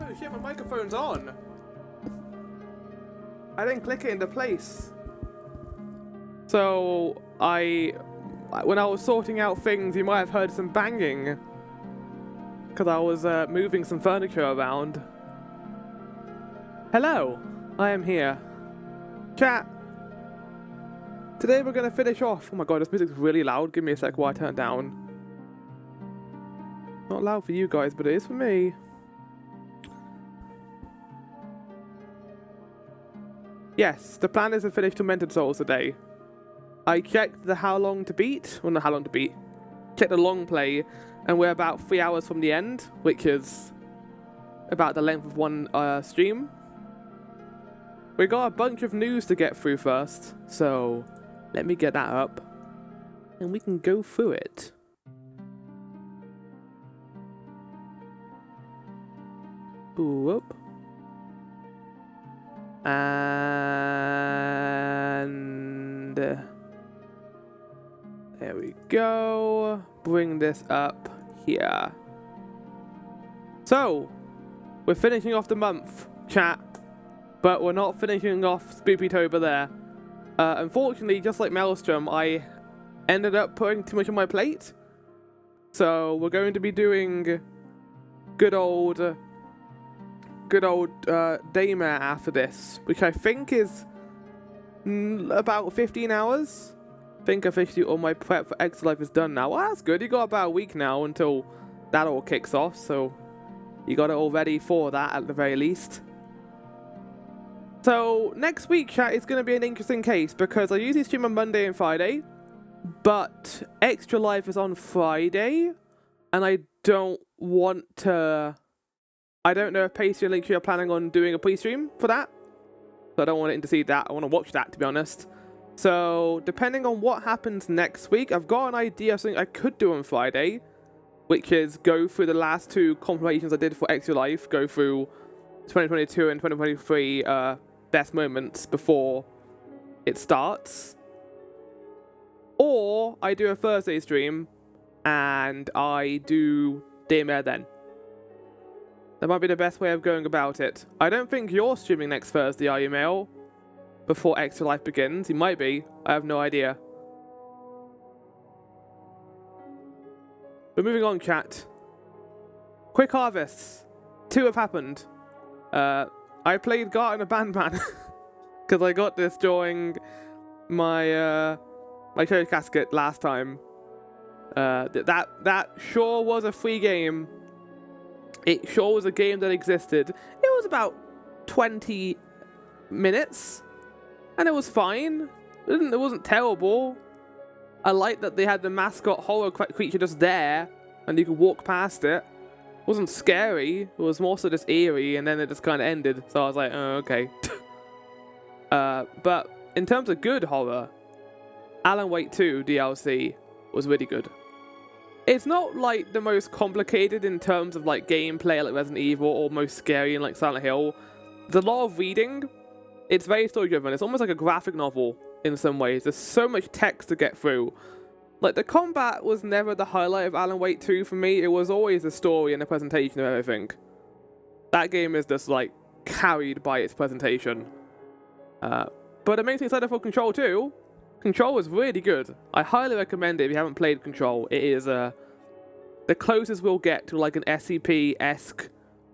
Oh shit, my microphone's on. I didn't click it into place. So, when I was sorting out things, you might have heard some banging. Because I was moving some furniture around. Hello, I am here. Chat. Today we're going to finish off. Oh my god, this music's really loud. Give me a sec while I turn it down. Not loud for you guys, but it is for me. Yes, the plan is to finish Tormented Souls today. I checked the how long to beat. Well, not how long to beat. Checked the long play, and we're about 3 hours from the end, which is about the length of one stream. We got a bunch of news to get through first, so let me get that up, and we can go through it. Whoop. And there we go. Bring this up here. So, we're finishing off the month, chat, but we're not finishing off Spoopytober there. Unfortunately, just like Maelstrom, I ended up putting too much on my plate. So, we're going to be doing good old Daymare after this, which I think is about 15 hours. I think officially all my prep for Extra Life is done now. Well, that's good. You got about a week now until that all kicks off, so you got it all ready for that at the very least. So next week, chat, is going to be an interesting case because I usually stream on Monday and Friday, but Extra Life is on Friday, and I don't want to. I don't know if Pacey and Linktree are planning on doing a pre-stream for that. So I don't want to intercede that. I want to watch that, to be honest. So, depending on what happens next week, I've got an idea of something I could do on Friday, which is go through the last two compilations I did for Extra Life, go through 2022 and 2023 best moments before it starts. Or I do a Thursday stream, and I do Daymare then. That might be the best way of going about it. I don't think you're streaming next Thursday, are you, Mail? Before Extra Life begins? You might be. I have no idea. But moving on, chat. Quick harvests. 2 have happened. I played Garten Abandman because I got this during my my Cherry Casket last time. That sure was a free game. It sure was a game that existed. It was about 20 minutes, and it was fine. It wasn't terrible. I liked that they had the mascot horror creature just there, and you could walk past it. It wasn't scary. It was more so just eerie, and then it just kind of ended. So I was like, oh, okay. But in terms of good horror, Alan Wake 2 DLC was really good. It's not like the most complicated in terms of like gameplay like Resident Evil or most scary in like Silent Hill. There's a lot of reading. It's very story driven. It's almost like a graphic novel in some ways. There's so much text to get through. Like the combat was never the highlight of Alan Wake 2 for me. It was always the story and the presentation of everything. That game is just like carried by its presentation. But it makes me excited for Control 2. Control is really good. I highly recommend it if you haven't played Control. It is the closest we'll get to like an SCP-esque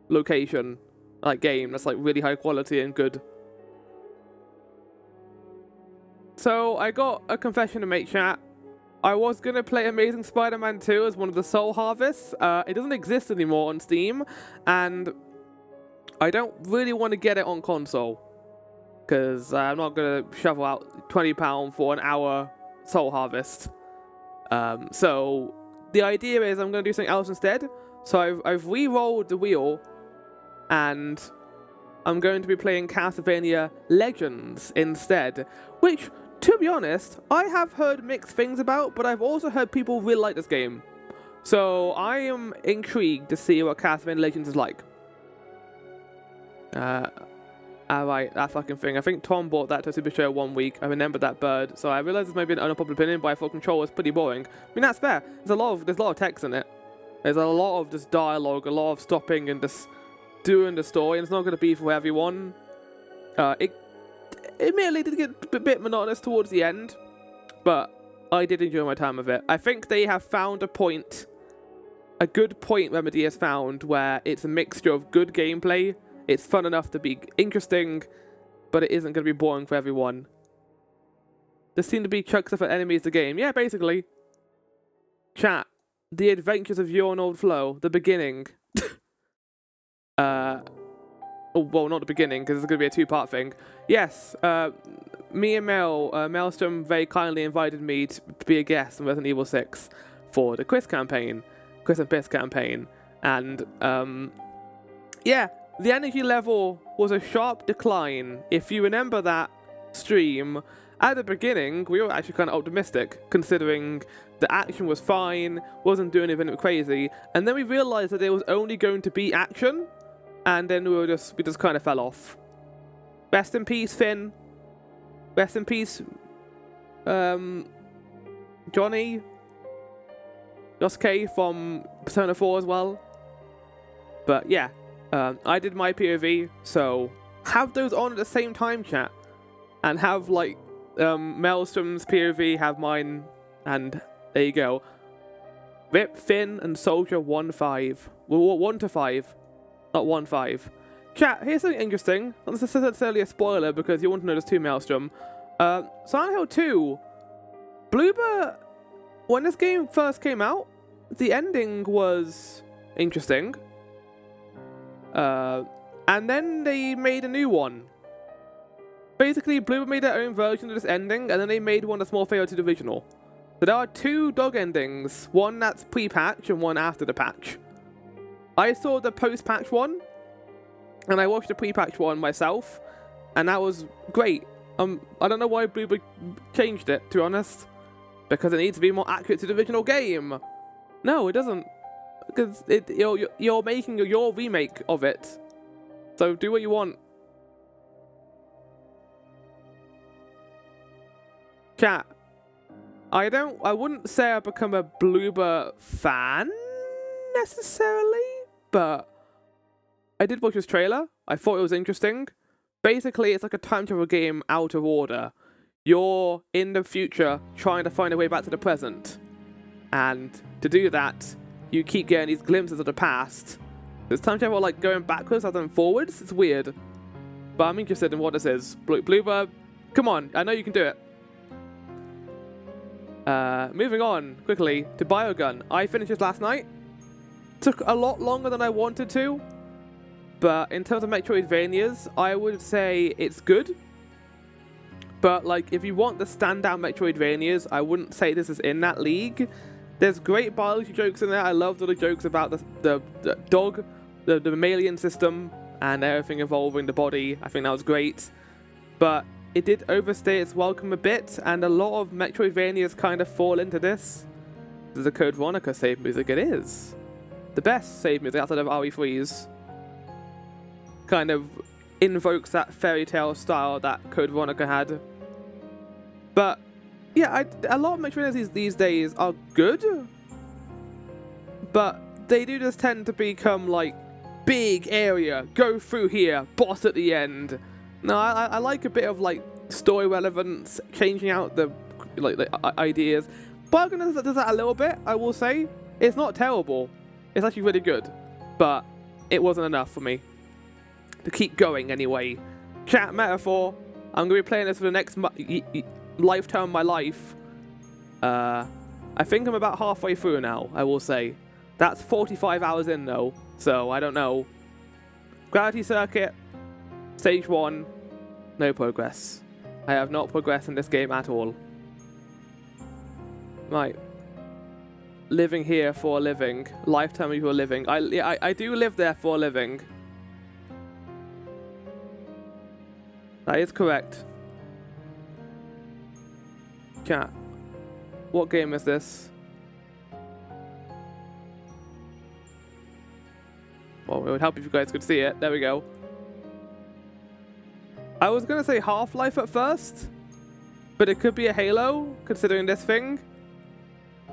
location, like game that's like really high quality and good. So I got a confession to make, chat. I was going to play Amazing Spider-Man 2 as one of the Soul Harvests. It doesn't exist anymore on Steam, and I don't really want to get it on console. Because I'm not going to shovel out £20 for an hour Soul Harvest. So the idea is I'm going to do something else instead. So I've re-rolled the wheel, and I'm going to be playing Castlevania Legends instead. Which, to be honest, I have heard mixed things about, but I've also heard people really like this game. So I am intrigued to see what Castlevania Legends is like. Alright, that fucking thing. I think Tom bought that to Super Show 1 week. I remembered that bird, so I realized this may be an unpopular opinion, but I thought Control was pretty boring. I mean, that's fair. There's a lot of text in it. There's a lot of just dialogue, a lot of stopping and just doing the story, and it's not going to be for everyone. It admittedly did get a bit monotonous towards the end, but I did enjoy my time with it. I think they have found a good point Remedy has found, where it's a mixture of good gameplay, it's fun enough to be interesting, but it isn't going to be boring for everyone. There seem to be chunks of enemies the game. Yeah, basically. Chat. The Adventures of Urinal Flow. The beginning. Oh, well, not the beginning, because it's going to be a two-part thing. Yes, me and Maelstrom very kindly invited me to be a guest in Resident Evil 6 for the Chris and Piss campaign. And, yeah, the energy level was a sharp decline. If you remember that stream, at the beginning, we were actually kind of optimistic, considering the action was fine, wasn't doing anything crazy, and then we realized that there was only going to be action, and then we just kind of fell off. Rest in peace, Finn. Rest in peace, Johnny. Yosuke from Persona 4 as well. But yeah, I did my POV, so have those on at the same time, chat, and have like Maelstrom's POV, have mine, and there you go. Rip, Finn, and Soldier 1-5. Well, 1 to 5, not 1-5. Chat, here's something interesting. Not necessarily a spoiler because you want to know this too, Maelstrom. Silent Hill 2, Bloober, when this game first came out, the ending was interesting. And then they made a new one. Basically, Bloober made their own version of this ending, and then they made one that's more favorable to the original. So there are two dog endings, one that's pre-patch and one after the patch. I saw the post-patch one, and I watched the pre-patch one myself, and that was great. I don't know why Bloober changed it, to be honest, because it needs to be more accurate to the original game. No, it doesn't, because you're making your remake of it, so do what you want. Chat, I wouldn't say I've become a Bloober fan, necessarily, but I did watch this trailer. I thought it was interesting. Basically, it's like a time travel game out of order. You're in the future trying to find a way back to the present. And to do that, you keep getting these glimpses of the past. It's time travel like going backwards rather than forwards. It's weird. But I'm interested in what this is. Bloober, come on, I know you can do it. Moving on quickly to Biogun. I finished this last night. Took a lot longer than I wanted to, but in terms of Metroidvanias, I would say it's good. But like, if you want the standout Metroidvanias, I wouldn't say this is in that league. There's great biology jokes in there. I loved all the jokes about the dog, the mammalian system, and everything involving the body. I think that was great. But it did overstay its welcome a bit, and a lot of Metroidvanias kind of fall into this. This is a Code Veronica save music. It is the best save music outside of RE3's. Kind of invokes that fairy tale style that Code Veronica had. But yeah, a lot of Metroidvanias these days are good, but they do just tend to become like big area, go through here, boss at the end. No, I like a bit of like story relevance, changing out the ideas. Biogun does that a little bit, I will say. It's not terrible. It's actually really good, but it wasn't enough for me to keep going anyway. Chat metaphor. I'm gonna be playing this for the next lifetime of my life. I think I'm about halfway through now, I will say. That's 45 hours in though, so I don't know. Gravity Circuit, Stage 1, no progress. I have not progressed in this game at all. Right. Living here for a living. Lifetime of your living. I do live there for a living. That is correct. Chat. What game is this? Well, it would help if you guys could see it. There we go. I was going to say Half-Life at first, but it could be a Halo, considering this thing. Do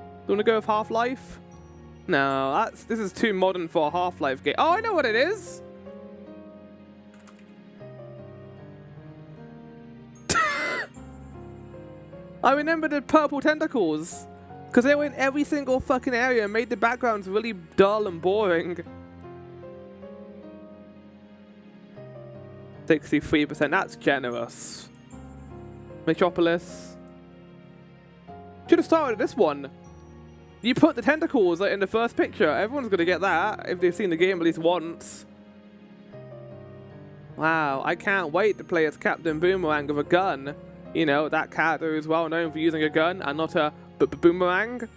you want to go with Half-Life? No, this is too modern for a Half-Life game. Oh, I know what it is! I remember the purple tentacles. Because they were in every single fucking area and made the backgrounds really dull and boring. 63%, that's generous. Metropolis. Should have started this one. You put the tentacles in the first picture. Everyone's going to get that if they've seen the game at least once. Wow, I can't wait to play as Captain Boomerang with a gun. You know, that character is well known for using a gun and not a boomerang.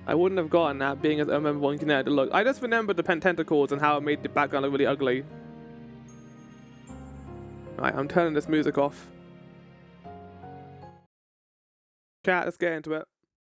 I wouldn't have gotten that being as I remember wanting to look. I just remembered the tentacles and how it made the background look really ugly. Right, I'm turning this music off. Chat, let's get into it.